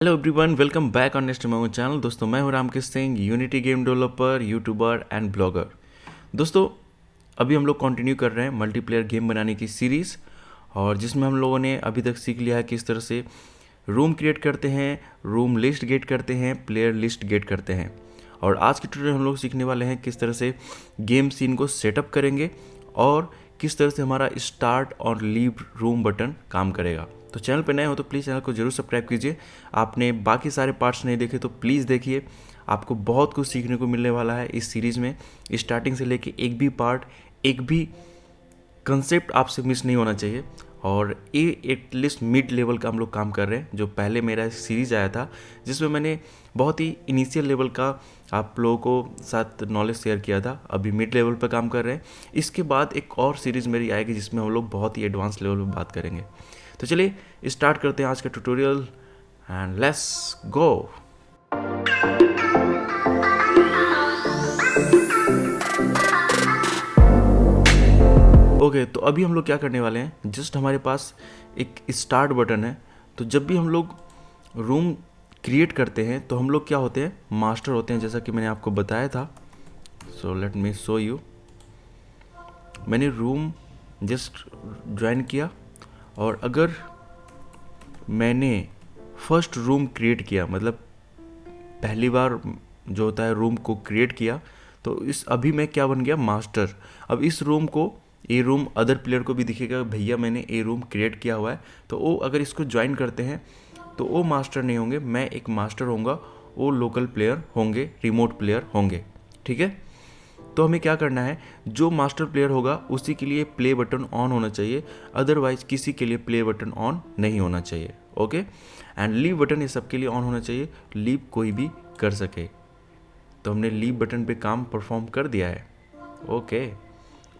Hello everyone, welcome back on next memo channel. दोस्तों, मैं हूं Ramkrishna Singh, Unity game developer, YouTuber and blogger. दोस्तों, अभी हम लोग कंटिन्यू कर रहे हैं मल्टीप्लेयर गेम बनाने की सीरीज़, और जिसमें हम लोगों ने अभी तक सीख लिया है किस तरह से रूम क्रिएट करते हैं, रूम लिस्ट गेट करते हैं, प्लेयर लिस्ट गेट करते हैं। और आज के ट्यूटोरियल हम लोग सीखने वाले हैं किस तरह से गेम सीन को सेटअप करेंगे और किस तरह से हमारा स्टार्ट और लीव रूम बटन काम करेगा। तो चैनल पर नए हो तो प्लीज़ चैनल को जरूर सब्सक्राइब कीजिए। आपने बाकी सारे पार्ट्स नहीं देखे तो प्लीज़ देखिए, आपको बहुत कुछ सीखने को मिलने वाला है इस सीरीज़ में। स्टार्टिंग से लेके एक भी पार्ट, एक भी कंसेप्ट आपसे मिस नहीं होना चाहिए। और ये एटलीस्ट मिड लेवल का हम लोग काम कर रहे हैं। जो पहले मेरा सीरीज़ आया था जिसमें मैंने बहुत ही इनिशियल लेवल का आप लोगों को साथ नॉलेज शेयर किया था, अभी मिड लेवल पर काम कर रहे हैं। इसके बाद एक और सीरीज़ मेरी आएगी जिसमें हम लोग बहुत ही एडवांस लेवल पर बात करेंगे। तो चलिए स्टार्ट करते हैं आज का tutorial and let's go. Okay, तो अभी हम लोग क्या करने वाले हैं, जस्ट हमारे पास एक स्टार्ट बटन है। तो जब भी हम लोग रूम क्रिएट करते हैं तो हम लोग क्या होते हैं, मास्टर होते हैं, जैसा कि मैंने आपको बताया था। So let me show you. मैंने रूम जस्ट ज्वाइन किया, और अगर मैंने फर्स्ट रूम क्रिएट किया, मतलब पहली बार जो होता है रूम को क्रिएट किया, तो इस अभी मैं क्या बन गया, मास्टर। अब इस रूम को, ए रूम अदर प्लेयर को भी दिखेगा भैया मैंने ए रूम क्रिएट किया हुआ है। तो वो अगर इसको ज्वाइन करते हैं तो वो मास्टर नहीं होंगे, मैं एक मास्टर होऊंगा, वो लोकल प्लेयर होंगे, रिमोट प्लेयर होंगे। ठीक है, तो हमें क्या करना है, जो मास्टर प्लेयर होगा उसी के लिए प्ले बटन ऑन होना चाहिए, अदरवाइज किसी के लिए प्ले बटन ऑन नहीं होना चाहिए। ओके, एंड लीव बटन ये सबके लिए ऑन होना चाहिए, लीव कोई भी कर सके। तो हमने लीव बटन पे काम परफॉर्म कर दिया है। ओके,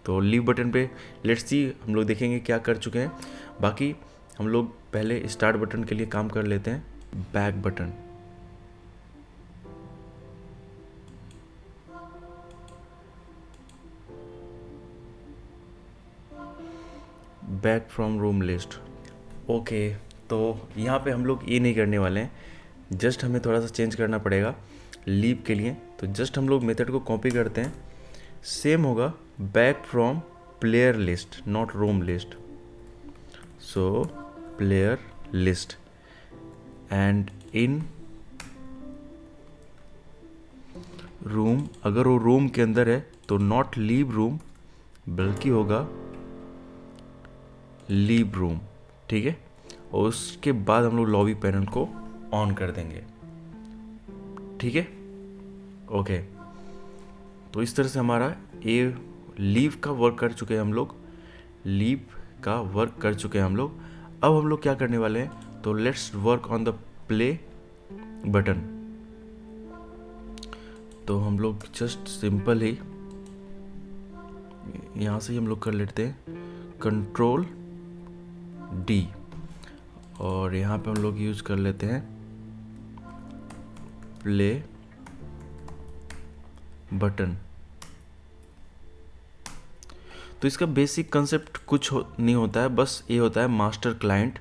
तो लीव बटन पे लेट्स सी हम लोग देखेंगे क्या कर चुके हैं। बाकी हम लोग पहले स्टार्ट बटन के लिए काम कर लेते हैं, back button. Back from room list. Okay, तो यहाँ पे हम लोग ये नहीं करने वाले हैं, जस्ट हमें थोड़ा सा चेंज करना पड़ेगा लीव के लिए। तो जस्ट हम लोग मेथड को कॉपी करते हैं, सेम होगा back from player list, not room list. So player list and in room, अगर वो रूम के अंदर है तो नॉट लीव रूम बल्कि होगा लीव रूम। ठीक है, और उसके बाद हम लोग लॉबी पैनल को ऑन कर देंगे। ठीक है, ओके। तो इस तरह से हमारा ये लीव का वर्क कर चुके हैं हम लोग, लीव का वर्क कर चुके हैं हम लोग। अब हम लोग क्या करने वाले हैं, तो let's work on the play button. तो हम लोग जस्ट सिंपल ही यहाँ से ही हम लोग कर लेते हैं कंट्रोल डी, और यहाँ पे हम लोग यूज कर लेते हैं प्ले बटन। तो इसका बेसिक कंसेप्ट कुछ नहीं होता है, बस ये होता है मास्टर क्लाइंट।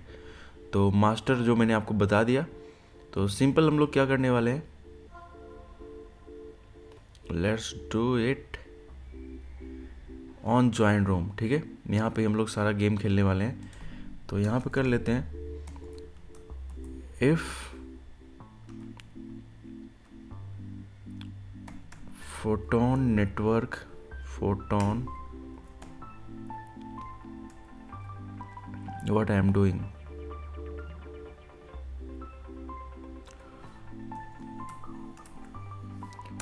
तो मास्टर जो मैंने आपको बता दिया, तो सिंपल हम लोग क्या करने वाले हैं, let's do it on join room. ठीक है, यहाँ पे हम लोग सारा गेम खेलने वाले हैं। तो यहाँ पे कर लेते हैं if photon network, photon what I am doing,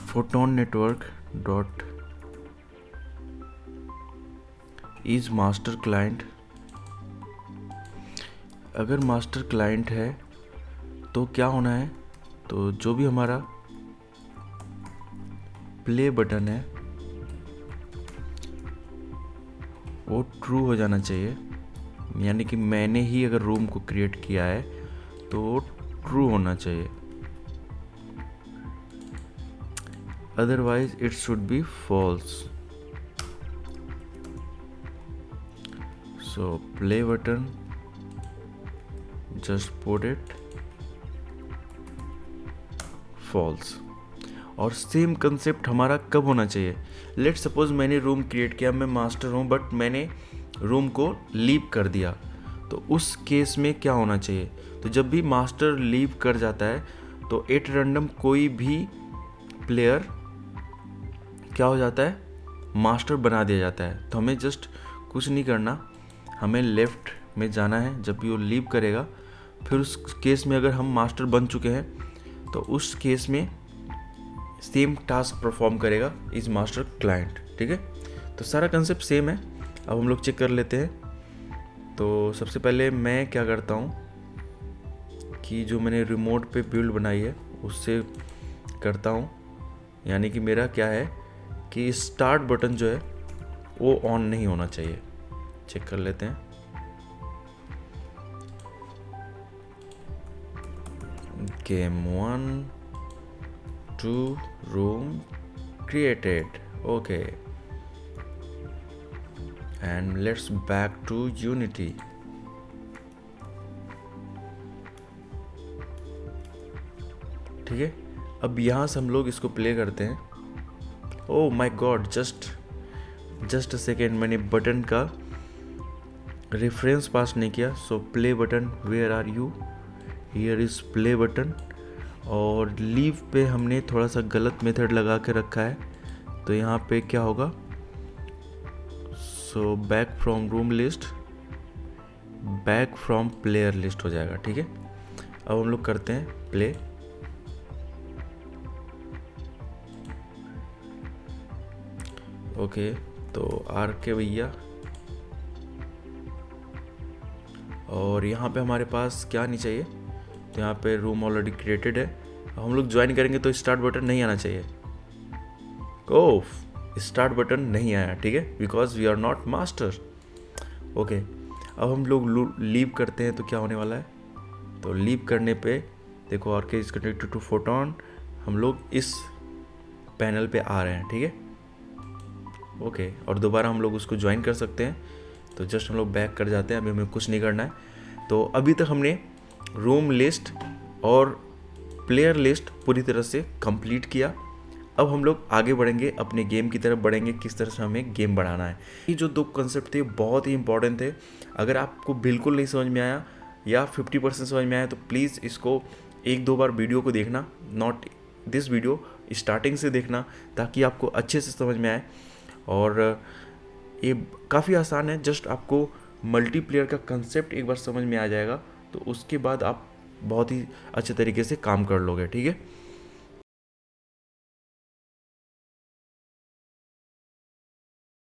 photon network dot is master client। अगर मास्टर क्लाइंट है तो क्या होना है, तो जो भी हमारा प्ले बटन है वो ट्रू हो जाना चाहिए, यानी कि मैंने ही अगर रूम को क्रिएट किया है तो वो ट्रू होना चाहिए, otherwise it should be false. So play button, just put it false. और सेम कंसेप्ट हमारा कब होना चाहिए? लेट सपोज मैंने रूम क्रिएट किया, मैं मास्टर हूँ बट मैंने रूम को लीव कर दिया, तो उस केस में क्या होना चाहिए? तो जब भी मास्टर लीव कर जाता है तो एट रैंडम कोई भी प्लेयर क्या हो जाता है? मास्टर बना दिया जाता है। तो हमें जस्ट कुछ नहीं करना, हमें लेफ़्ट में जाना है जब भी वो लीव करेगा। फिर उस केस में अगर हम मास्टर बन चुके हैं तो उस केस में सेम टास्क परफॉर्म करेगा इज मास्टर क्लाइंट। ठीक है, तो सारा कंसेप्ट सेम है। अब हम लोग चेक कर लेते हैं। तो सबसे पहले मैं क्या करता हूँ कि जो मैंने रिमोट पे बिल्ड बनाई है उससे करता हूँ, यानी कि मेरा क्या है कि स्टार्ट बटन जो है वो ऑन नहीं होना चाहिए। चेक कर लेते हैं। Game 1 2 room created, okay, and let's back to Unity. ठीक है, अब यहाँ से हम लोग इसको प्ले करते हैं। Oh my God, just a second, मैंने बटन का रेफरेंस पास नहीं किया। So play button, where are you? Here is play button. और लीव पे हमने थोड़ा सा गलत मेथड लगा के रखा है, तो यहाँ पे क्या होगा? So back from room list, back from player list हो जाएगा। ठीक है, अब हम लोग करते हैं प्ले। ओके, तो आर के भैया, और यहाँ पे हमारे पास क्या नहीं चाहिए, तो यहाँ पे रूम ऑलरेडी क्रिएटेड है। अब हम लोग ज्वाइन करेंगे तो स्टार्ट बटन नहीं आना चाहिए। ओह, स्टार्ट बटन नहीं आया, ठीक है, because we are not master. Okay, अब हम लोग लीव करते हैं तो क्या होने वाला है? तो लीव करने पे देखो, आर के इज कनेक्टेड टू फोटोन, हम लोग इस पैनल पे आ रहे हैं। ठीक है, ओके, और दोबारा हम लोग उसको ज्वाइन कर सकते हैं। तो जस्ट हम लोग बैक कर जाते हैं, अभी हमें कुछ नहीं करना है। तो अभी तक हमने रूम लिस्ट और प्लेयर लिस्ट पूरी तरह से कंप्लीट किया। अब हम लोग आगे बढ़ेंगे, अपने गेम की तरफ बढ़ेंगे, किस तरह से हमें गेम बढ़ाना है। ये जो 2 कंसेप्ट थे बहुत ही इंपॉर्टेंट थे। अगर आपको बिल्कुल नहीं समझ में आया या 50% समझ में आया तो प्लीज़ इसको 1-2 बार वीडियो को देखना, नॉट दिस वीडियो, स्टार्टिंग से देखना, ताकि आपको अच्छे से समझ में आए। और ये काफ़ी आसान है, जस्ट आपको मल्टीप्लेयर का कंसेप्ट एक बार समझ में आ जाएगा तो उसके बाद आप बहुत ही अच्छे तरीके से काम कर लोगे। ठीक है,